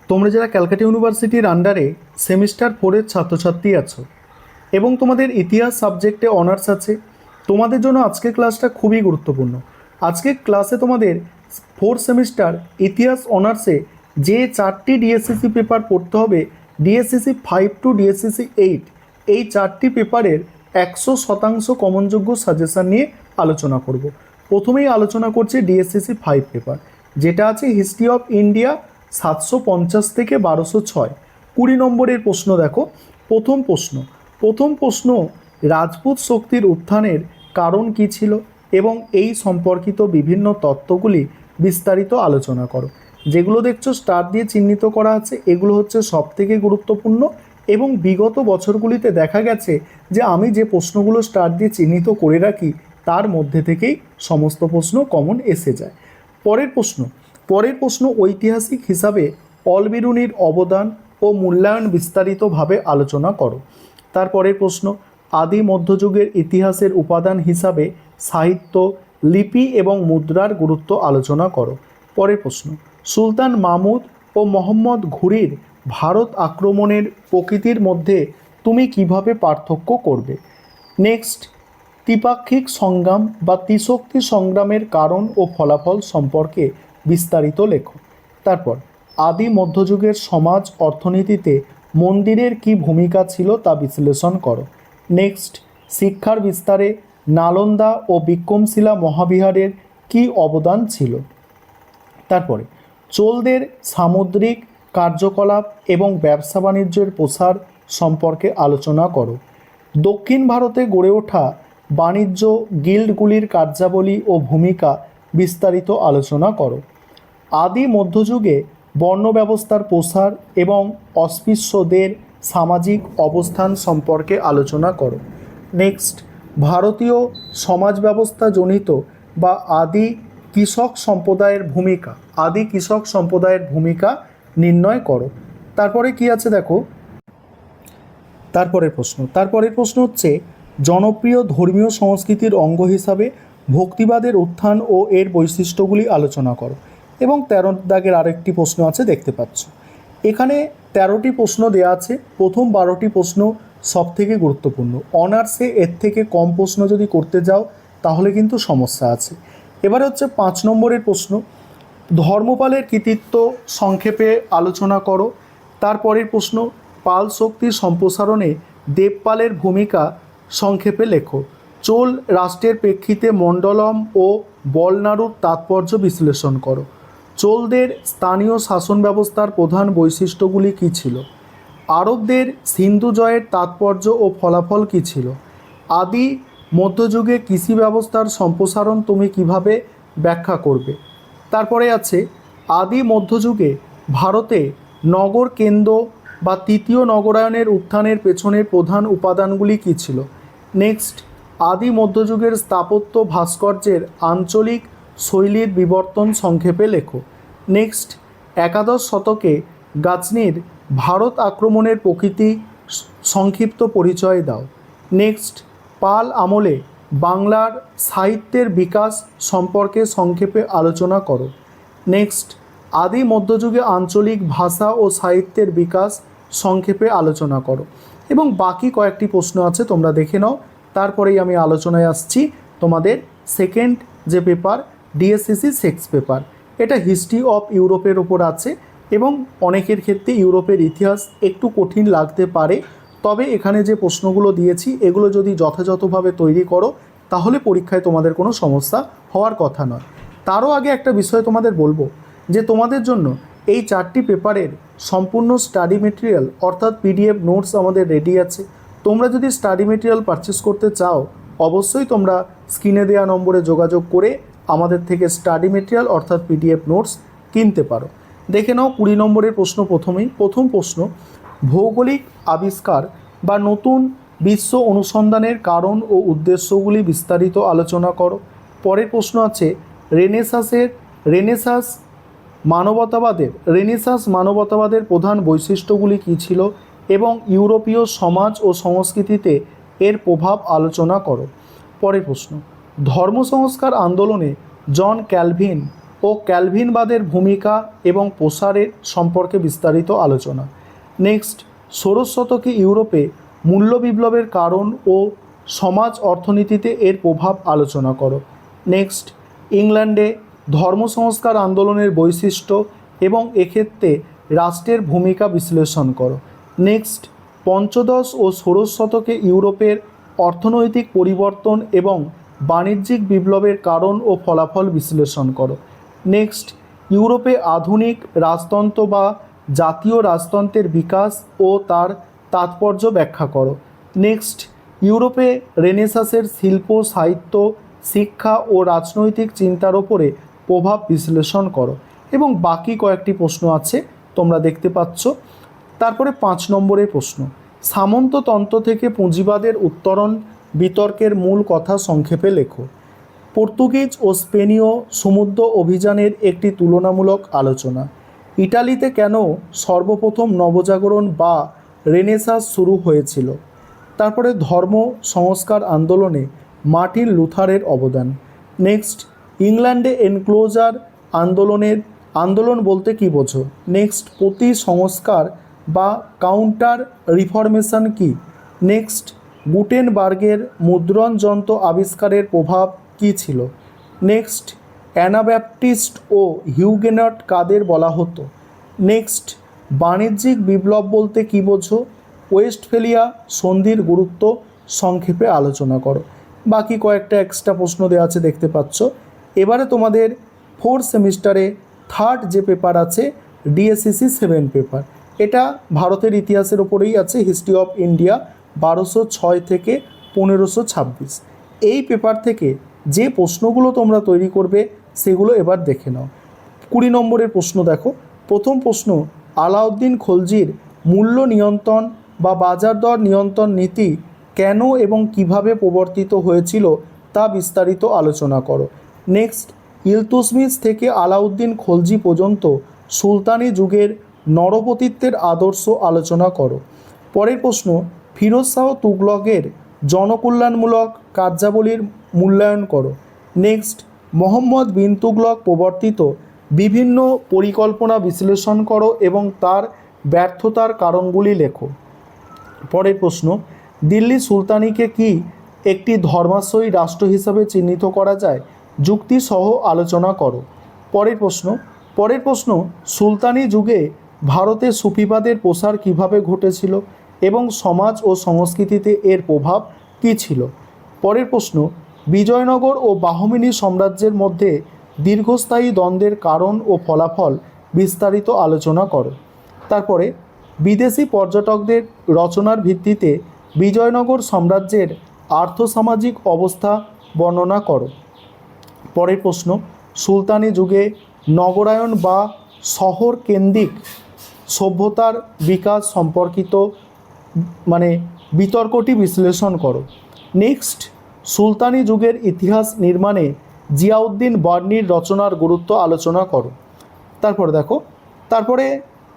তোমরা যারা ক্যালকাটা ইউনিভার্সিটির আন্ডারে সেমিস্টার 4-এর ছাত্রছাত্রী আছো এবং তোমাদের ইতিহাস সাবজেক্টে অনার্স আছে, তোমাদের জন্য আজকের ক্লাসটা খুবই গুরুত্বপূর্ণ। আজকের ক্লাসে তোমাদের 4 সেমিস্টার ইতিহাস অনার্সে যে 4টি ডিএসসিসি পেপার পড়তে হবে, ডিএসসিসি 5 টু ডিএসসিসি 8, এই 4টি পেপারের 100% কমনযোগ্য সাজেশান নিয়ে আলোচনা করব। প্রথমেই আলোচনা করছি ডিএসসিসি 5 পেপার, যেটা আছে হিস্ট্রি অফ ইন্ডিয়া 750 থেকে 1206। 20 নম্বরের প্রশ্ন দেখো। প্রথম প্রশ্ন রাজপুত শক্তির উত্থানের কারণ কী ছিল এবং এই সম্পর্কিত বিভিন্ন তত্ত্বগুলি বিস্তারিত আলোচনা করো। যেগুলো দেখছো স্টার দিয়ে চিহ্নিত করা আছে, এগুলো হচ্ছে সবথেকে গুরুত্বপূর্ণ এবং বিগত বছরগুলিতে দেখা গেছে যে আমি যে প্রশ্নগুলো স্টার দিয়ে চিহ্নিত করে রাখি তার মধ্যে থেকেই সমস্ত প্রশ্ন কমন এসে যায়। পরের প্রশ্ন ঐতিহাসিক হিসাবে অলবিরুনির অবদান ও মূল্যায়ন বিস্তারিতভাবে আলোচনা করো। তারপরের প্রশ্ন আদি মধ্যযুগের ইতিহাসের উপাদান হিসাবে সাহিত্য, লিপি এবং মুদ্রার গুরুত্ব আলোচনা করো। পরের প্রশ্ন সুলতান মাহমুদ ও মোহাম্মদ ঘুরির ভারত আক্রমণের প্রকৃতির মধ্যে তুমি কিভাবে পার্থক্য করবে। নেক্সট ত্রিপাক্ষিক সংগ্রাম বা ত্রিশক্তি সংগ্রামের কারণ ও ফলাফল সম্পর্কে বিস্তারিত লেখো। তারপর আদি মধ্যযুগের সমাজ অর্থনীতিতে মন্দিরের কী ভূমিকা ছিল তা বিশ্লেষণ করো। নেক্সট শিক্ষার বিস্তারে নালন্দা ও বিক্রমশিলা মহাবিহারের কী অবদান ছিল। তারপরে চোলদের সামুদ্রিক কার্যকলাপ এবং ব্যবসা বাণিজ্যের প্রসার সম্পর্কে আলোচনা করো। দক্ষিণ ভারতে গড়ে ওঠা বাণিজ্য গিল্ডগুলির কার্যাবলী ও ভূমিকা বিস্তারিত আলোচনা করো। আদি মধ্যযুগে বর্ণ ব্যবস্থার প্রসার এবং অস্পৃশ্যদের সামাজিক অবস্থান সম্পর্কে আলোচনা করো। নেক্সট ভারতীয় সমাজ ব্যবস্থা জনিত বা আদি কৃষক সম্প্রদায়ের ভূমিকা নির্ণয় করো। তারপরে কি আছে দেখো, তারপরের প্রশ্ন হচ্ছে জনপ্রিয় ধর্মীয় সংস্কৃতির অঙ্গ হিসাবে ভক্তিবাদের উত্থান ও এর বৈশিষ্ট্যগুলি আলোচনা করো। এবং 13 দাগের আরেকটি প্রশ্ন আছে, দেখতে পাচ্ছ এখানে 13টি প্রশ্ন দেওয়া আছে। প্রথম 12টি প্রশ্ন সবথেকে গুরুত্বপূর্ণ। অনার্সে এর থেকে কম প্রশ্ন যদি করতে যাও তাহলে কিন্তু সমস্যা আছে। এবারে হচ্ছে 5 নম্বরের প্রশ্ন ধর্মপালের কৃতিত্ব সংক্ষেপে আলোচনা করো। তারপরের প্রশ্ন পাল শক্তির সম্প্রসারণে দেবপালের ভূমিকা সংক্ষেপে লেখো। চোল রাষ্ট্রের প্রেক্ষিতে মণ্ডলম ও বলনাড়ুর তাৎপর্য বিশ্লেষণ করো। চোলদের স্থানীয় শাসন ব্যবস্থার প্রধান বৈশিষ্ট্যগুলি কী ছিল। আরবদের সিন্ধু জয়ের তাৎপর্য ও ফলাফল কী ছিল। আদি মধ্যযুগে কৃষি ব্যবস্থার সম্প্রসারণ তুমি কিভাবে ব্যাখ্যা করবে। তারপরে আছে আদি মধ্যযুগে ভারতে নগর কেন্দ্র বা তৃতীয় নগরায়নের উত্থানের পেছনের প্রধান উপাদানগুলি কী ছিল। নেক্সট আদি মধ্যযুগের স্থাপত্য ভাস্কর্যের আঞ্চলিক শৈলীর বিবর্তন সংক্ষেপে লেখো। নেক্সট একাদশ শতকে গাজনির ভারত আক্রমণের প্রকৃতি সংক্ষিপ্ত পরিচয় দাও। নেক্সট পাল আমলে বাংলার সাহিত্যের বিকাশ সম্পর্কে সংক্ষেপে আলোচনা করো। নেক্সট আদি মধ্যযুগে আঞ্চলিক ভাষা ও সাহিত্যের বিকাশ সংক্ষেপে আলোচনা করো। এবং বাকি কয়েকটি প্রশ্ন আছে, তোমরা দেখে নাও। তারপরেই আমি আলোচনায় আসছি তোমাদের সেকেন্ড যে পেপার ডিএসসিসি 6 পেপার। এটা হিস্ট্রি অফ ইউরোপের ওপর আছে এবং অনেকের ক্ষেত্রে ইউরোপের ইতিহাস একটু কঠিন লাগতে পারে। তবে এখানে যে প্রশ্নগুলো দিয়েছি এগুলো যদি যথাযথভাবে তৈরি করো তাহলে পরীক্ষায় তোমাদের কোনো সমস্যা হওয়ার কথা নয়। তারও আগে একটা বিষয় তোমাদের বলবো যে তোমাদের জন্য এই 4টি পেপারের সম্পূর্ণ স্টাডি মেটেরিয়াল অর্থাৎ পিডিএফ নোটস আমাদের রেডি আছে। তোমরা যদি স্টাডি মেটেরিয়াল পারচেস করতে চাও অবশ্যই তোমরা স্ক্রিনে দেওয়া নম্বরে যোগাযোগ করে আমাদের থেকে স্টাডি মেটেরিয়াল অর্থাৎ পিডিএফ নোটস কিনতে পারো। দেখে নাও 20 নম্বরের প্রশ্ন। প্রথম প্রশ্ন ভৌগোলিক আবিষ্কার বা নতুন বিশ্ব অনুসন্ধানের কারণ ও উদ্দেশ্যগুলি বিস্তারিত আলোচনা করো। পরের প্রশ্ন আছে রেনেসাঁস মানবতাবাদের প্রধান বৈশিষ্ট্যগুলি কী ছিল এবং ইউরোপীয় সমাজ ও সংস্কৃতিতে এর প্রভাব আলোচনা করো। পরের প্রশ্ন ধর্ম সংস্কার আন্দোলনে জন ক্যালভিন ও ক্যালভিনবাদের ভূমিকা এবং প্রসারের সম্পর্কে বিস্তারিত আলোচনা। নেক্সট, ষোড়শ শতকে ইউরোপে মূল্য বিপ্লবের কারণ ও সমাজ অর্থনীতিতে এর প্রভাব আলোচনা করো। নেক্সট, ইংল্যান্ডে ধর্ম সংস্কার আন্দোলনের বৈশিষ্ট্য এবং এক্ষেত্রে রাষ্ট্রের ভূমিকা বিশ্লেষণ করো। নেক্সট, পঞ্চদশ ও ষোড়শ শতকে ইউরোপের অর্থনৈতিক পরিবর্তন এবং বাণিজ্যিক বিপ্লবের কারণ ও ফলাফল বিশ্লেষণ করো। নেক্সট, ইউরোপে আধুনিক রাজতন্ত্র বা জাতীয় রাজতন্ত্রের বিকাশ ও তার তাৎপর্য ব্যাখ্যা করো। নেক্সট, ইউরোপে রেনেসাঁসের শিল্প, সাহিত্য, শিক্ষা ও রাজনৈতিক চিন্তার ওপরে প্রভাব বিশ্লেষণ করো। এবং বাকি কয়েকটি প্রশ্ন আছে, তোমরা দেখতে পাচ্ছ। তারপরে 5 নম্বরের প্রশ্ন, সামন্ততন্ত্র থেকে পুঁজিবাদের উত্তরণ বিতর্কের মূল কথা সংক্ষেপে লেখো। পর্তুগিজ ও স্পেনীয় সমুদ্র অভিযানের একটি তুলনামূলক আলোচনা। ইটালিতে কেন সর্বপ্রথম নবজাগরণ বা রেনেসাঁস শুরু হয়েছিল। তারপরে ধর্ম সংস্কার আন্দোলনে মার্টিন লুথারের অবদান। নেক্সট, ইংল্যান্ডে এনক্লোজার আন্দোলন বলতে কী বোঝো। নেক্সট, প্রতি সংস্কার বা কাউন্টার রিফরমেশন কি। নেক্সট, গুটেনবার্গের মুদ্রণ যন্ত্র আবিষ্কারের প্রভাব কী ছিল। নেক্সট, অ্যানাব্যাপটিস্ট ও হিউগেনট কাদের বলা হতো। নেক্সট, বাণিজ্যিক বিপ্লব বলতে কী বোঝো। ওয়েস্টফেলিয়া সন্ধির গুরুত্ব সংক্ষেপে আলোচনা করো। বাকি কয়েকটা এক্সট্রা প্রশ্ন দেওয়া আছে, দেখতে পাচ্ছ। এবারে তোমাদের 4th সেমিস্টারে থার্ড যে পেপার আছে, ডিএসসিসি 7 পেপার, এটা ভারতের ইতিহাসের ওপরেই আছে, হিস্ট্রি অফ ইন্ডিয়া 1206 থেকে 1526। এই পেপার থেকে যে প্রশ্নগুলো তোমরা তৈরি করবে সেগুলো এবার দেখে নাও। 20 নম্বরের প্রশ্ন দেখো। প্রথম প্রশ্ন, আলাউদ্দিন খলজির মূল্য নিয়ন্ত্রণ বা বাজার দর নিয়ন্ত্রণ নীতি কেন এবং কিভাবে প্রবর্তিত হয়েছিল তা বিস্তারিত আলোচনা করো। নেক্সট, ইলতুৎমিশ থেকে আলাউদ্দিন খলজি পর্যন্ত সুলতানি যুগের নরপতিত্বের আদর্শ আলোচনা করো। পরের প্রশ্ন, ফিরোজ শাহ তুগলকের জনকল্যাণমূলক কার্যাবলীর মূল্যায়ন করো। নেক্সট, মোহাম্মদ বিন তুগলক প্রবর্তিত বিভিন্ন পরিকল্পনা বিশ্লেষণ করো এবং তার ব্যর্থতার কারণগুলি লেখো। পরের প্রশ্ন, দিল্লি সুলতানিকে কি একটি ধর্মাশ্রয়ী রাষ্ট্র হিসাবে চিহ্নিত করা যায়, যুক্তি সহ আলোচনা করো। পরের প্রশ্ন, সুলতানি যুগে ভারতে সুফিবাদের প্রসার কিভাবে ঘটেছিল এবং সমাজ ও সংস্কৃতিতে এর প্রভাব কী ছিল। পরের প্রশ্ন, বিজয়নগর ও বাহমিনী সাম্রাজ্যের মধ্যে দীর্ঘস্থায়ী দ্বন্দ্বের কারণ ও ফলাফল বিস্তারিত আলোচনা করো। তারপরে বিদেশি পর্যটকদের রচনার ভিত্তিতে বিজয়নগর সাম্রাজ্যের আর্থসামাজিক অবস্থা বর্ণনা করো। পরের প্রশ্ন, সুলতানি যুগে নগরায়ন বা শহর কেন্দ্রিক সভ্যতার বিকাশ সম্পর্কিত বিতর্কটি বিশ্লেষণ করো। নেক্সট, সুলতানি যুগের ইতিহাস নির্মাণে জিয়াউদ্দিন বার্নির রচনার গুরুত্ব আলোচনা করো। তারপরে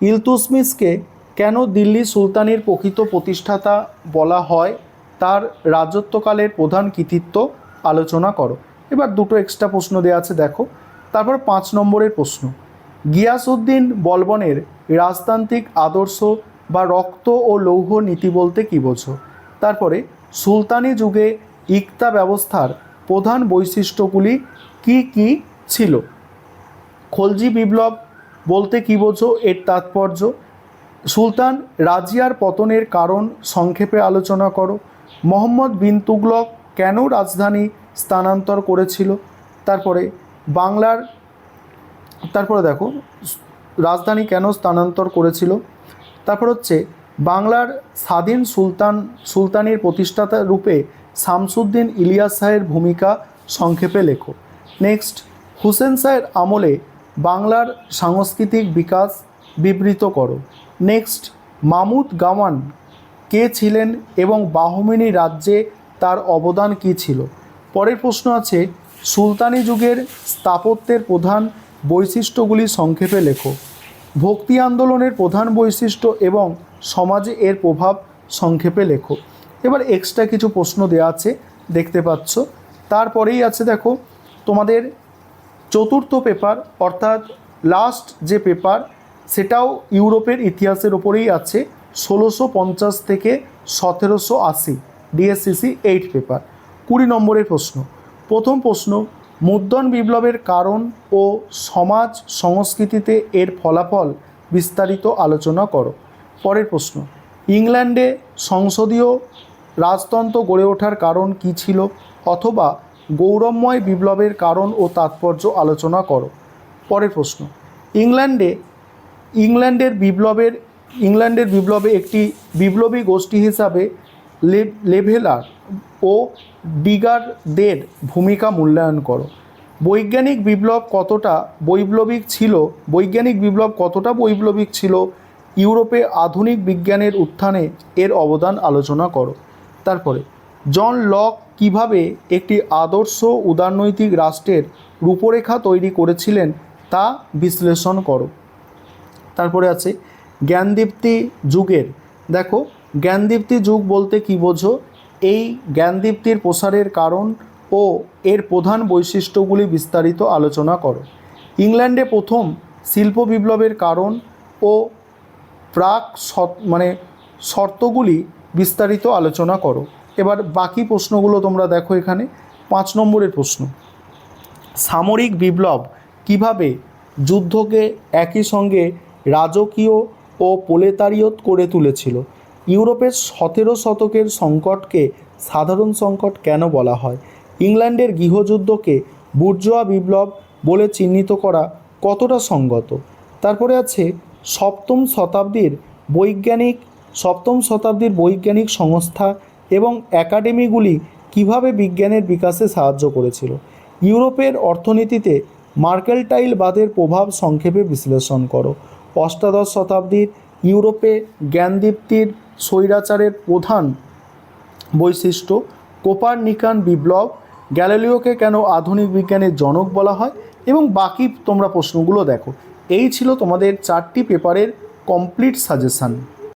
ইলতুৎমিশকে কেন দিল্লি সুলতানির প্রকৃত প্রতিষ্ঠাতা বলা হয়, তার রাজত্বকালের প্রধান কৃতিত্ব আলোচনা করো। এবার দুটো এক্সট্রা প্রশ্ন দেওয়া আছে, দেখো। তারপর 5 নম্বরের প্রশ্ন, গিয়াসউদ্দিন বলবনের রাজতান্ত্রিক আদর্শ বা রক্ত ও লৌহ নীতি বলতে কী বোঝো। তারপরে সুলতানি যুগে ইকতা ব্যবস্থার প্রধান বৈশিষ্ট্যগুলি কি কি ছিল। খলজি বিপ্লব বলতে কী বোঝো, এর তাৎপর্য। সুলতান রাজিয়ার পতনের কারণ সংক্ষেপে আলোচনা করো। মোহাম্মদ বিন তুগলক কেন রাজধানী স্থানান্তর করেছিল। তারপরে দেখো রাজধানী কেন স্থানান্তর করেছিল। তারপর হচ্ছে বাংলার স্বাধীন সুলতানির প্রতিষ্ঠাতা রূপে শামসুদ্দিন ইলিয়াস শাহের ভূমিকা সংক্ষেপে লেখো। নেক্সট, হুসেন শাহের আমলে বাংলার সাংস্কৃতিক বিকাশ বিবৃত করো। নেক্সট, মাহমুদ গাওয়ান কে ছিলেন এবং বাহমিনী রাজ্যে তার অবদান কী ছিল। পরের প্রশ্ন আছে, সুলতানি যুগের স্থাপত্যের প্রধান বৈশিষ্ট্যগুলি সংক্ষেপে লেখো। ভক্তি আন্দোলনের প্রধান বৈশিষ্ট্য এবং সমাজে এর প্রভাব সংক্ষেপে লেখো। এবার এক্সট্রা কিছু প্রশ্ন দেওয়া আছে, দেখতে পাচ্ছ। তারপরেই আছে দেখো তোমাদের চতুর্থ পেপার অর্থাৎ লাস্ট যে পেপার সেটাও ইউরোপের ইতিহাসের ওপরেই আছে, 1650 থেকে 1780, ডিএসসিসি 8 পেপার। 20 নম্বরের প্রশ্ন। প্রথম প্রশ্ন, মুদ্রণ বিপ্লবের কারণ ও সমাজ সংস্কৃতিতে এর ফলাফল বিস্তারিত আলোচনা করো। পরের প্রশ্ন, ইংল্যান্ডে সংসদীয় রাজতন্ত্র গড়ে ওঠার কারণ কী ছিল, অথবা গৌরবময় বিপ্লবের কারণ ও তাৎপর্য আলোচনা করো। পরের প্রশ্ন, ইংল্যান্ডের বিপ্লবে একটি বিপ্লবী গোষ্ঠী হিসাবে লেভেলার ও ডিগারদের ভূমিকা মূল্যায়ন করো। বৈজ্ঞানিক বিপ্লব কতটা বৈপ্লবিক ছিল ইউরোপে আধুনিক বিজ্ঞানের উত্থানে এর অবদান আলোচনা করো। তারপরে জন লক কিভাবে একটি আদর্শ উদারনৈতিক রাষ্ট্রের রূপরেখা তৈরি করেছিলেন তা বিশ্লেষণ করো। তারপরে আছে জ্ঞানদীপ্তি যুগের, দেখো জ্ঞানদীপ্তি যুগ বলতে কী বোঝো, এই জ্ঞানদীপ্তির প্রসারের কারণ ও এর প্রধান বৈশিষ্ট্যগুলি বিস্তারিত আলোচনা করো। ইংল্যান্ডে প্রথম শিল্প বিপ্লবের কারণ ও শর্তগুলি বিস্তারিত আলোচনা করো। এবার বাকি প্রশ্নগুলো তোমরা দেখো এখানে। 5 নম্বরের প্রশ্ন, সামরিক বিপ্লব কিভাবে যুদ্ধকে একই সঙ্গে রাজকীয় ও প্রলেতারিয়ত করে তুলেছিল? ইউরোপের 17 শতকের সংকটকে সাধারণ সংকট কেন বলা হয়? ইংল্যান্ডের গৃহযুদ্ধকে বুর্জোয়া বিপ্লব বলে চিহ্নিত করা কতটা সঙ্গত? তারপরে আছে সপ্তম শতাব্দীর বৈজ্ঞানিক সংস্থা এবং একাডেমিগুলি কিভাবে বিজ্ঞানের বিকাশে সাহায্য করেছিল? ইউরোপের অর্থনীতিতে মার্কেন্টাইলবাদের প্রভাব সংক্ষেপে বিশ্লেষণ করো। অষ্টাদশ শতাব্দীর ইউরোপে জ্ঞানদীপ্তির স্বৈরাচারের প্রধান বৈশিষ্ট্য, কোপারনিকান বিপ্লব, গ্যালিলিওকে কেন আধুনিক বিজ্ঞানের জনক বলা হয়, এবং বাকি তোমরা প্রশ্নগুলো দেখো। এই ছিল তোমাদের 4টি পেপারের কমপ্লিট সাজেশান।